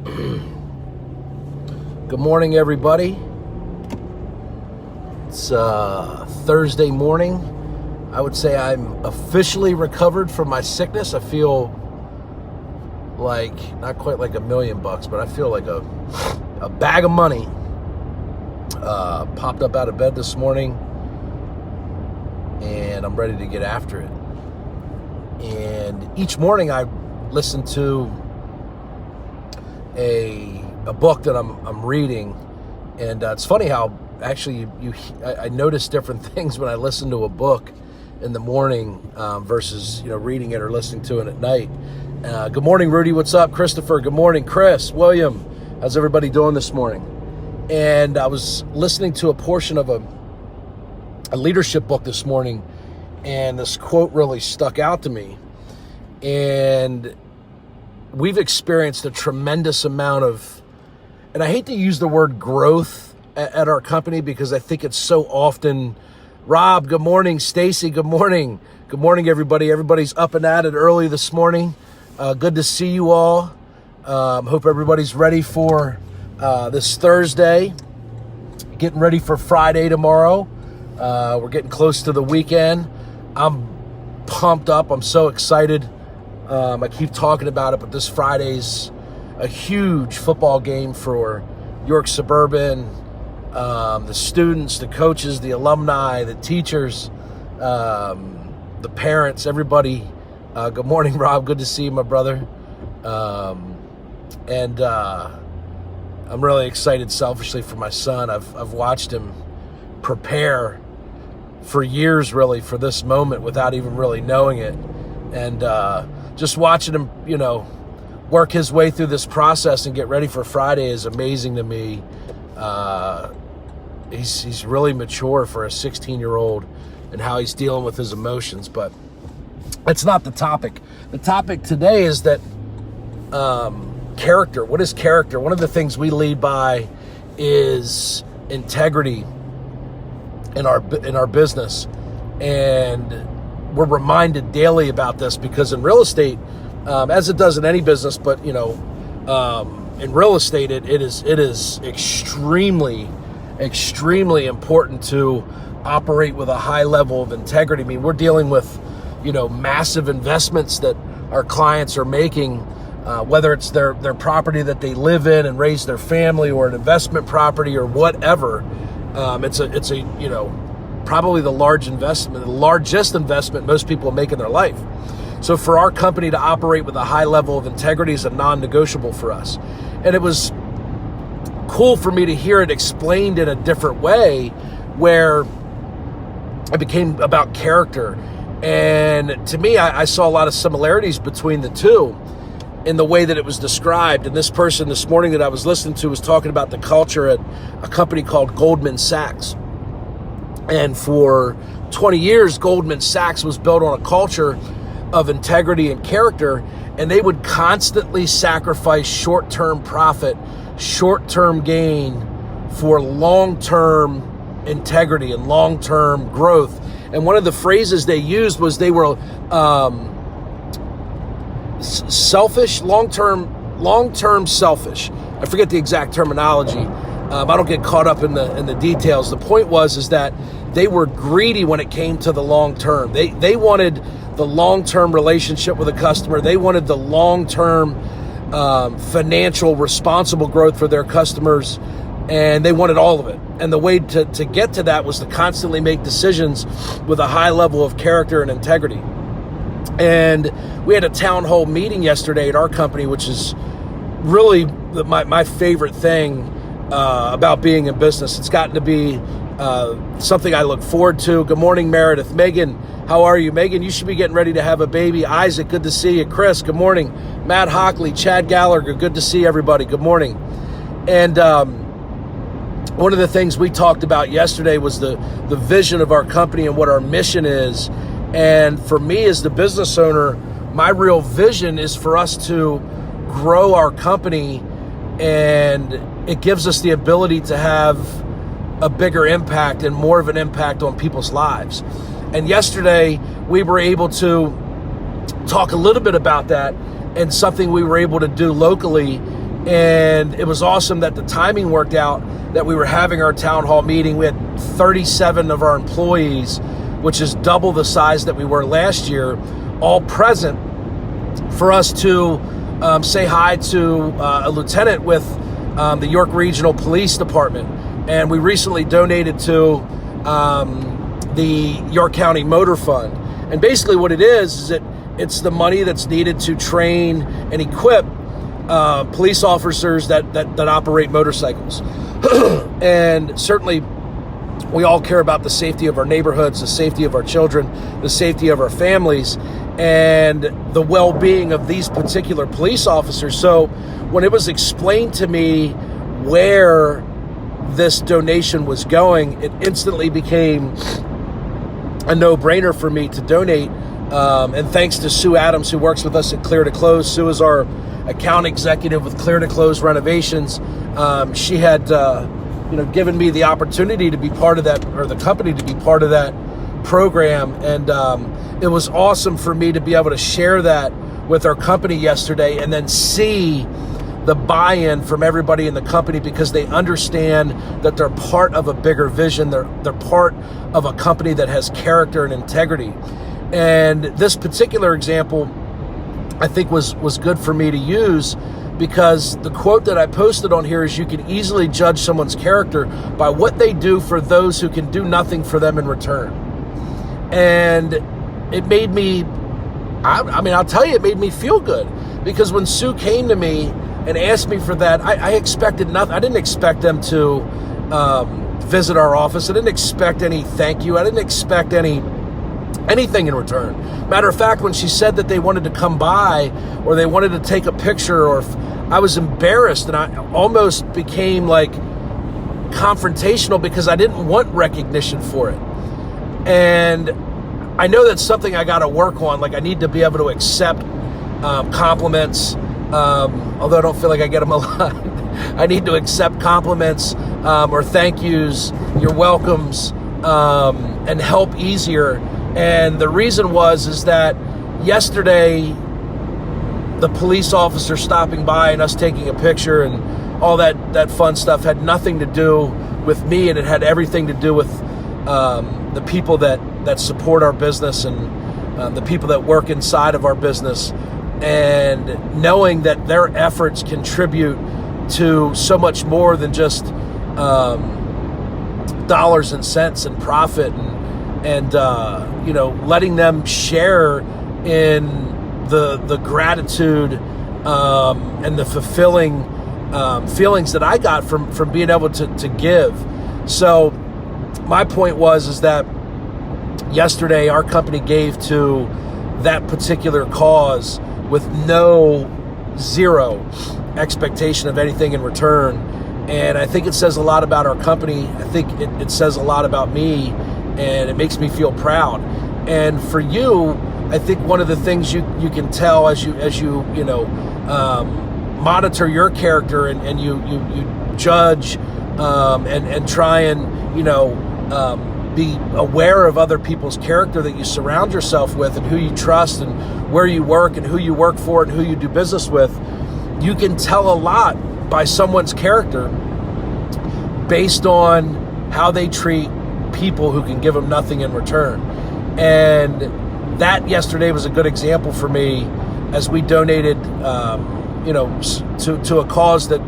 Good morning, everybody. It's Thursday morning. I would say I'm officially recovered from my sickness. I feel like, not quite like $1 million, but I feel like a bag of money. Popped up out of bed this morning, and I'm ready to get after it. And each morning I listen to a book that I'm reading, and it's funny how actually I notice different things when I listen to a book in the morning versus reading it or listening to it at night. Good morning, Rudy. What's up? Christopher. Good morning, Chris. William. How's everybody doing this morning? And I was listening to a portion of a leadership book this morning, and this quote really stuck out to me. And we've experienced a tremendous amount of, and I hate to use the word growth at our company because I think it's so often, Rob, good morning. Stacy, good morning. Good morning, everybody. Everybody's up and at it early this morning. Good to see you all. Hope everybody's ready for this Thursday. Getting ready for Friday tomorrow. We're getting close to the weekend. I'm pumped up. I'm so excited. I keep talking about it, but this Friday's a huge football game for York Suburban, the students, the coaches, the alumni, the teachers, the parents, everybody. Good morning, Rob. Good to see you, my brother. And I'm really excited selfishly for my son. I've watched him prepare for years, really, for this moment without even really knowing it. And just watching him, work his way through this process and get ready for Friday is amazing to me. He's really mature for a 16-year-old and how he's dealing with his emotions. But that's not the topic. The topic today is that character. What is character? One of the things we lead by is integrity in our business, and we're reminded daily about this because in real estate, as it does in any business, but in real estate, it is extremely important to operate with a high level of integrity. I mean, we're dealing with massive investments that our clients are making. Whether it's their property that they live in and raise their family, or an investment property, or whatever, it's probably the largest investment most people make in their life. So for our company to operate with a high level of integrity is a non-negotiable for us. And it was cool for me to hear it explained in a different way, where it became about character. And to me, I saw a lot of similarities between the two in the way that it was described. And this person this morning that I was listening to was talking about the culture at a company called Goldman Sachs. And for 20 years, Goldman Sachs was built on a culture of integrity and character, and they would constantly sacrifice short-term profit, short-term gain for long-term integrity and long-term growth. And one of the phrases they used was they were selfish, long-term selfish. I forget the exact terminology. I don't get caught up in the details. The point was that they were greedy when it came to the long term. They wanted the long-term relationship with a customer. They wanted the long-term financial responsible growth for their customers, and they wanted all of it. And the way to get to that was to constantly make decisions with a high level of character and integrity. And we had a town hall meeting yesterday at our company, which is really my favorite thing about being in business. It's gotten to be something I look forward to. Good morning, Meredith. Megan, how are you? Megan, you should be getting ready to have a baby. Isaac, good to see you. Chris, good morning. Matt Hockley, Chad Gallagher, good to see everybody. Good morning. And one of the things we talked about yesterday was the vision of our company and what our mission is. And for me as the business owner, my real vision is for us to grow our company, and it gives us the ability to have a bigger impact and more of an impact on people's lives. And yesterday we were able to talk a little bit about that, and something we were able to do locally And it was awesome that the timing worked out, that we were having our town hall meeting. We had 37 of our employees, which is double the size that we were last year, all present for us to say hi to a lieutenant with the York Regional Police Department. And we recently donated to the York County Motor Fund. And basically what it is that it's the money that's needed to train and equip police officers that operate motorcycles. And certainly we all care about the safety of our neighborhoods, the safety of our children, the safety of our families, and the well-being of these particular police officers. So when it was explained to me where this donation was going, it instantly became a no-brainer for me to donate. And thanks to Sue Adams, who works with us at Clear to Close. Sue is our account executive with Clear to Close Renovations. She had given me the opportunity to be part of that, or the company to be part of that program. And it was awesome for me to be able to share that with our company yesterday, and then see the buy-in from everybody in the company, because they understand that they're part of a bigger vision. They're part of a company that has character and integrity. And this particular example, I think, was good for me to use, because the quote that I posted on here is, you can easily judge someone's character by what they do for those who can do nothing for them in return. And it made me, I'll tell you, it made me feel good, because when Sue came to me and asked me for that, I expected nothing. I didn't expect them to visit our office. I didn't expect any thank you. I didn't expect anything in return. Matter of fact, when she said that they wanted to come by, or they wanted to take a picture, or I was embarrassed, and I almost became like confrontational, because I didn't want recognition for it. And I know that's something I got to work on. Like, I need to be able to accept compliments, although I don't feel like I get them a lot. I need to accept compliments or thank yous, your welcomes, and help easier. And the reason is that yesterday, the police officer stopping by and us taking a picture and all that fun stuff had nothing to do with me, and it had everything to do with the people that support our business, and the people that work inside of our business, and knowing that their efforts contribute to so much more than just dollars and cents and profit, and letting them share in the gratitude and the fulfilling feelings that I got from being able to give. So my point is that yesterday our company gave to that particular cause with zero expectation of anything in return. And I think it says a lot about our company. I think it says a lot about me, and it makes me feel proud. And for you, I think one of the things you can tell as you monitor your character, and you judge and try and be aware of other people's character that you surround yourself with, and who you trust, and where you work, and who you work for, and who you do business with. You can tell a lot by someone's character based on how they treat people who can give them nothing in return. And that yesterday was a good example for me, as we donated to a cause that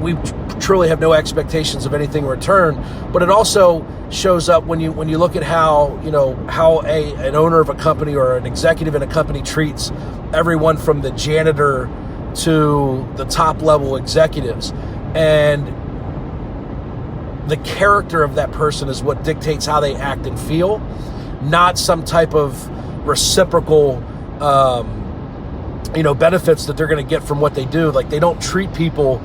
we truly have no expectations of anything in return. But it also shows up when you look at how an owner of a company or an executive in a company treats everyone from the janitor to the top level executives. And the character of that person is what dictates how they act and feel, not some type of reciprocal benefits that they're going to get from what they do. Like, they don't treat people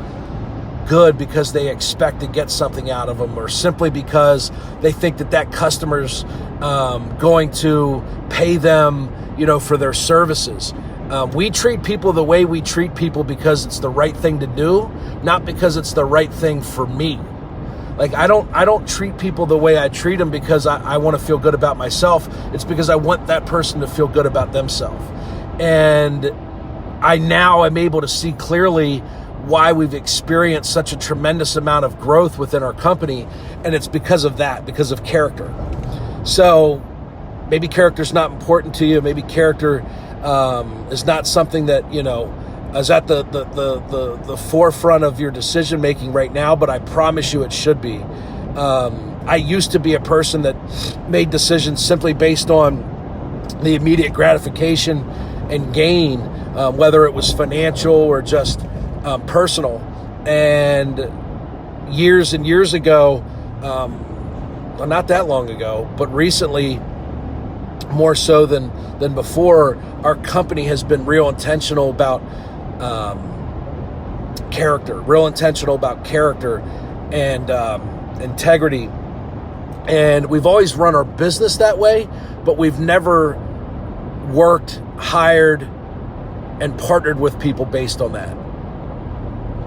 good because they expect to get something out of them, or simply because they think that customer's going to pay them for their services. We treat people the way we treat people because it's the right thing to do, not because it's the right thing for me. Like, I don't treat people the way I treat them because I want to feel good about myself. It's because I want that person to feel good about themselves. And I now am able to see clearly why we've experienced such a tremendous amount of growth within our company. And it's because of that, because of character. So maybe character's not important to you. Maybe character is not something that, is at the forefront of your decision making right now, but I promise you it should be. I used to be a person that made decisions simply based on the immediate gratification and gain, whether it was financial or just personal. And years and years ago, well, not that long ago, but recently, more so than before, our company has been real intentional about character and integrity. And we've always run our business that way, but we've never worked, hired, and partnered with people based on that.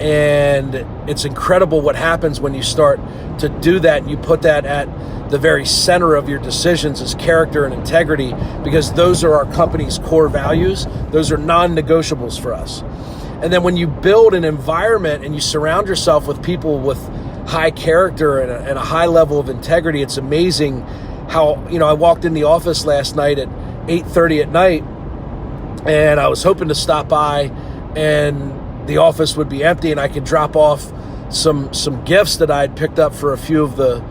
And it's incredible what happens when you start to do that and you put that at the very center of your decisions is character and integrity, because those are our company's core values. Those are non-negotiables for us. And then when you build an environment and you surround yourself with people with high character and a high level of integrity, it's amazing how, I walked in the office last night at 8:30 at night, and I was hoping to stop by and the office would be empty and I could drop off some gifts that I'd picked up for a few of the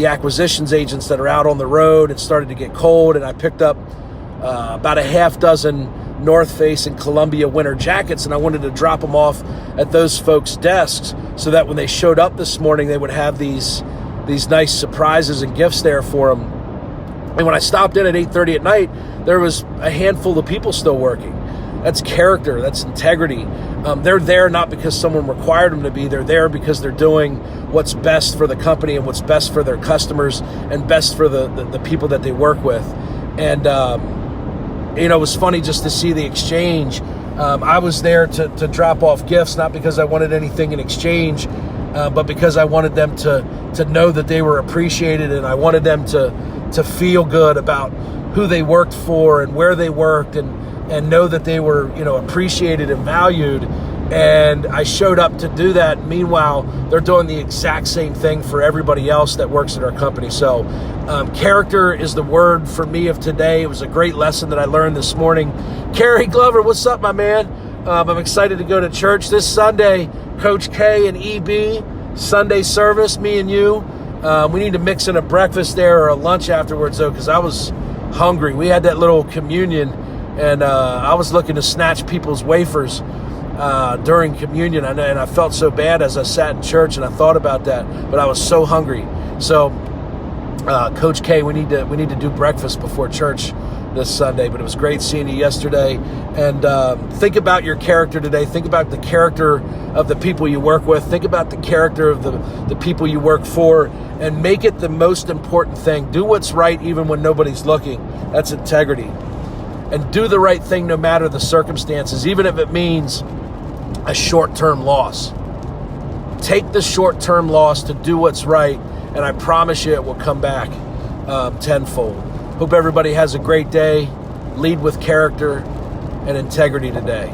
acquisitions agents that are out on the road. It started to get cold, and I picked up about a half dozen North Face and Columbia winter jackets, and I wanted to drop them off at those folks' desks so that when they showed up this morning, they would have these nice surprises and gifts there for them. And when I stopped in at 8:30 at night, there was a handful of people still working. That's character, that's integrity. They're there not because someone required them to be. They're there because they're doing what's best for the company and what's best for their customers and best for the people that they work with. And, it was funny just to see the exchange. I was there to drop off gifts, not because I wanted anything in exchange, but because I wanted them to know that they were appreciated, and I wanted them to feel good about who they worked for and where they worked, and know that they were, appreciated and valued. And I showed up to do that. Meanwhile, they're doing the exact same thing for everybody else that works at our company. So character is the word for me of today. It was a great lesson that I learned this morning. Kerry Glover, what's up, my man? I'm excited to go to church this Sunday. Coach K and EB, Sunday service, me and you. We need to mix in a breakfast there or a lunch afterwards, though, because I was hungry. We had that little communion, and I was looking to snatch people's wafers during communion, and I felt so bad as I sat in church and I thought about that, but I was so hungry. So Coach K, we need to do breakfast before church this Sunday. But it was great seeing you yesterday. And think about your character today. Think about the character of the people you work with. Think about the character of the people you work for, and make it the most important thing. Do what's right even when nobody's looking. That's integrity. And do the right thing no matter the circumstances, even if it means a short-term loss. Take the short-term loss to do what's right, and I promise you it will come back tenfold. Hope everybody has a great day. Lead with character and integrity today.